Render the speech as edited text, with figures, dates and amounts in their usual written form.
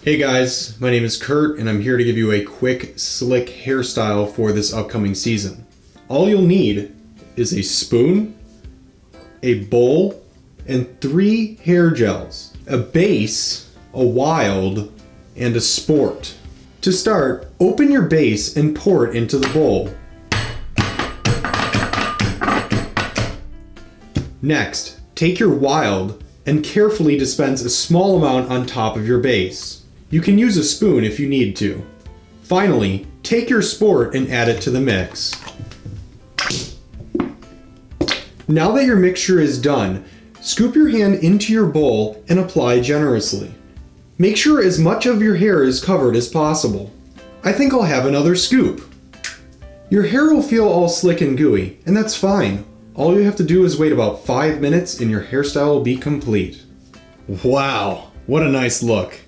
Hey guys, my name is Kurt and I'm here to give you a quick, slick hairstyle for this upcoming season. All you'll need is a spoon, a bowl, and 3 hair gels, a base, a wild, and a sport. To start, open your base and pour it into the bowl. Next, take your wild and carefully dispense a small amount on top of your base. You can use a spoon if you need to. Finally, take your sport and add it to the mix. Now that your mixture is done, scoop your hand into your bowl and apply generously. Make sure as much of your hair is covered as possible. I think I'll have another scoop. Your hair will feel all slick and gooey, and that's fine. All you have to do is wait about 5 minutes and your hairstyle will be complete. Wow, what a nice look.